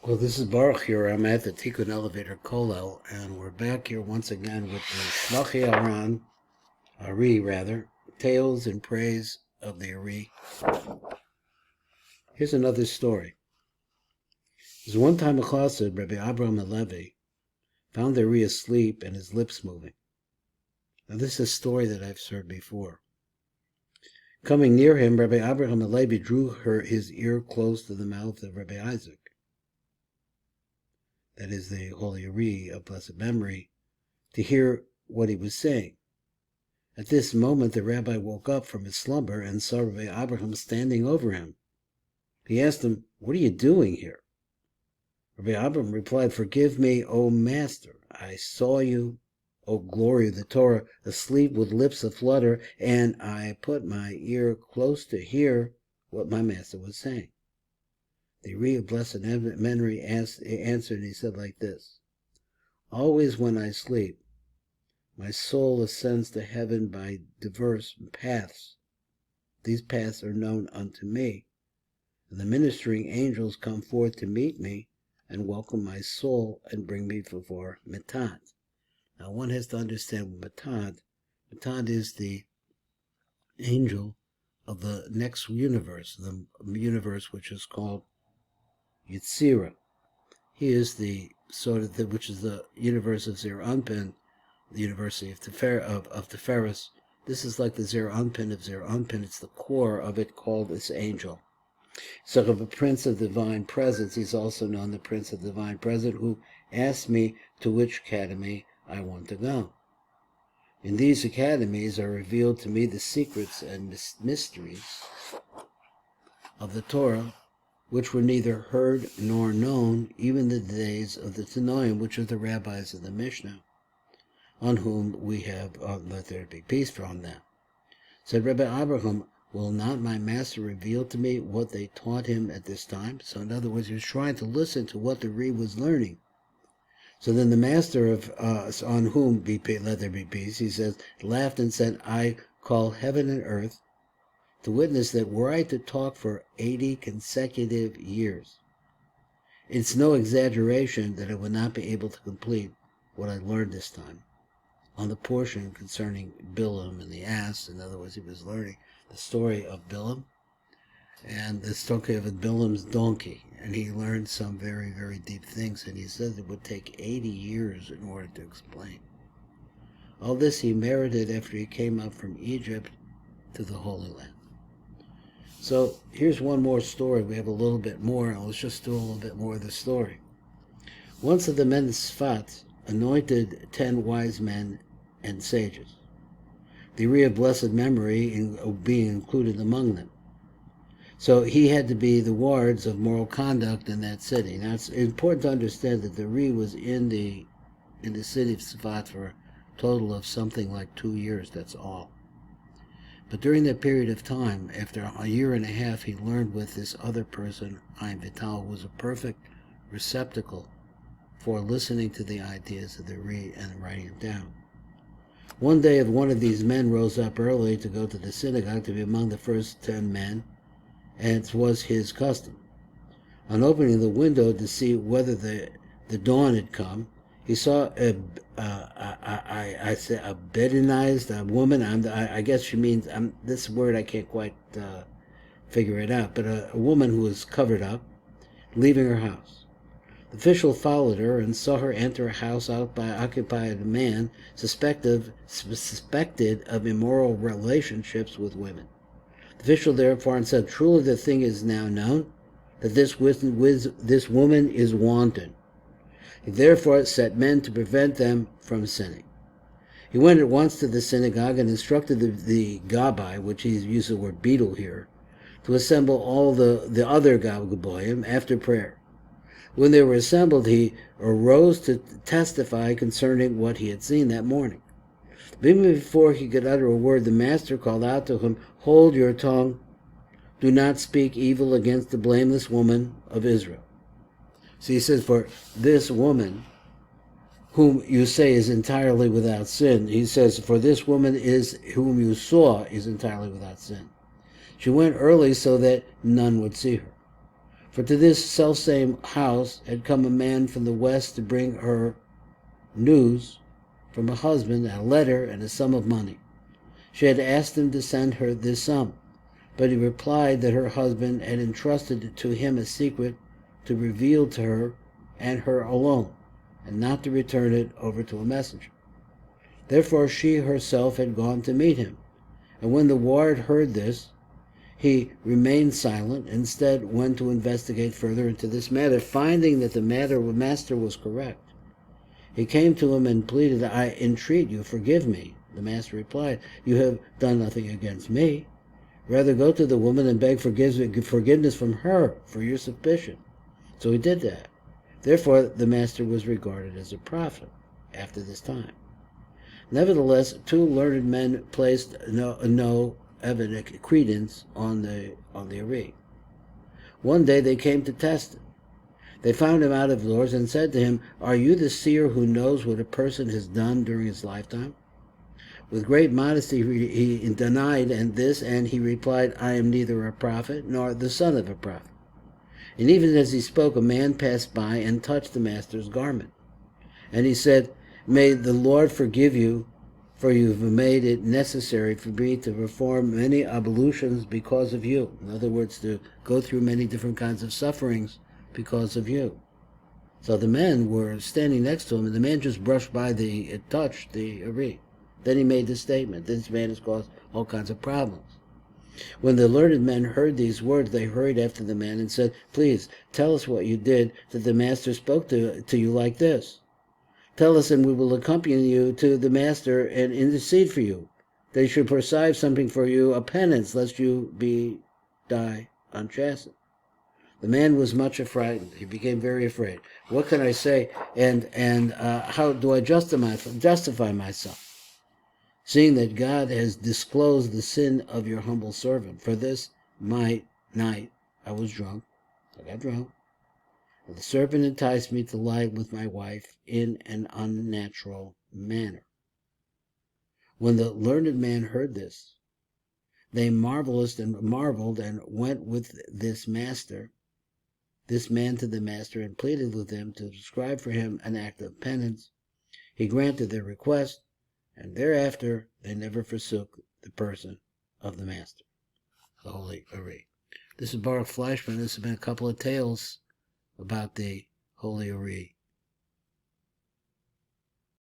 Well, this is Baruch here. I'm at the Tikkun Elevator Kollel, and we're back here once again with the Shlochei Aran, ARI rather, Tales in Praise of the ARI. Here's another story. There's one time a chassid, Rabbi Abraham Alevi, found the ARI asleep and his lips moving. Now this is a story that I've heard before. Coming near him, Rabbi Abraham Alevi drew his ear close to the mouth of Rabbi Isaac. That is the Holy ARI of blessed memory, to hear what he was saying. At this moment the rabbi woke up from his slumber and saw Rabbi Abraham standing over him. He asked him, "What are you doing here?" Rabbi Abraham replied, "Forgive me, O Master. I saw you, O glory of the Torah, asleep with lips aflutter, and I put my ear close to hear what my master was saying." The ARI of blessed memory answered, and he said like this: "Always when I sleep, my soul ascends to heaven by diverse paths. These paths are known unto me, and the ministering angels come forth to meet me and welcome my soul and bring me before Matad." Now one has to understand Matad. Matad is the angel of the next universe, the universe which is called Yetzirah. He is the which is the universe of Zeir Anpin, the University of Tiferes. This is like the Zeir Anpin of Zeir Anpin. It's the core of it, called this angel. So of a Prince of Divine Presence, he's also known the Prince of Divine Presence, who asked me to which academy I want to go. In these academies are revealed to me the secrets and mysteries of the Torah, which were neither heard nor known even in the days of the Tanoim, which are the rabbis of the Mishnah, on whom we have, let there be peace from them. Said Rabbi Abraham, "Will not my master reveal to me what they taught him at this time?" So in other words, he was trying to listen to what the ARI was learning. So then the master of on whom let there be peace, he says, laughed and said, "I call heaven and earth to witness that were I to talk for 80 consecutive years, it's no exaggeration that I would not be able to complete what I learned this time on the portion concerning Bilam and the ass." In other words, he was learning the story of Bilam and the story of Bilam's donkey, and he learned some very, very deep things, and he said it would take 80 years in order to explain. All this he merited after he came up from Egypt to the Holy Land. So here's one more story. We have a little bit more, and let's just do a little bit more of the story. Once of the men of Sfat anointed 10 wise men and sages, the ARI of blessed memory being included among them. So he had to be the wards of moral conduct in that city. Now it's important to understand that the ARI was in the city of Sfat for a total of something like 2 years, that's all. But during that period of time, after a year and a half, he learned with this other person, Chaim Vital, who was a perfect receptacle for listening to the ideas of the ARI and writing them down. One day, one of these men rose up early to go to the synagogue to be among the first 10 men, and it was his custom. On opening the window to see whether the dawn had come, he saw a Bedouinized woman. I guess she means, this word I can't quite figure it out, but a woman who was covered up, leaving her house. The official followed her and saw her enter a house occupied by a man suspected of immoral relationships with women. The official therefore said, "Truly the thing is now known that this woman is wanton." He therefore set men to prevent them from sinning. He went at once to the synagogue and instructed the Gabbai, which he used the word beetle here, to assemble all the other Gabbaim after prayer. When they were assembled, he arose to testify concerning what he had seen that morning. But even before he could utter a word, the master called out to him, "Hold your tongue. Do not speak evil against the blameless woman of Israel." So he says, for this woman, whom you say is entirely without sin, he says, for this woman whom you saw is entirely without sin. She went early so that none would see her. For to this selfsame house had come a man from the west to bring her news from her husband, a letter and a sum of money. She had asked him to send her this sum, but he replied that her husband had entrusted to him a secret to reveal to her and her alone, and not to return it over to a messenger. Therefore she herself had gone to meet him, and when the ward heard this, he remained silent, instead went to investigate further into this matter, finding that the master was correct. He came to him and pleaded, "I entreat you, forgive me." The master replied, "You have done nothing against me. Rather go to the woman and beg forgiveness from her for your suspicion." So he did that. Therefore the master was regarded as a prophet after this time. Nevertheless, two learned men placed no evident credence on the ARI. One day they came to test him. They found him out of doors and said to him, "Are you the seer who knows what a person has done during his lifetime?" With great modesty he denied this, and he replied, "I am neither a prophet nor the son of a prophet." And even as he spoke, a man passed by and touched the master's garment. And he said, "May the Lord forgive you, for you have made it necessary for me to perform many ablutions because of you." In other words, to go through many different kinds of sufferings because of you. So the men were standing next to him, and the man just brushed by touched the ARI. Then he made the statement, "This man has caused all kinds of problems." When the learned men heard these words, they hurried after the man and said, "Please, tell us what you did, that the master spoke to you like this. Tell us, and we will accompany you to the master and intercede for you, that he should prescribe something for you, a penance, lest you die unchastened." The man was much frightened. He became very afraid. "What can I say, and how do I justify myself, seeing that God has disclosed the sin of your humble servant? For this night I was drunk. I got drunk. And the serpent enticed me to lie with my wife in an unnatural manner." When the learned man heard this, they marveled and went with this man to the master and pleaded with him to prescribe for him an act of penance. He granted their request, and thereafter they never forsook the person of the master, the Holy ARI. This is Baruch Fleischman. This has been a couple of tales about the Holy ARI.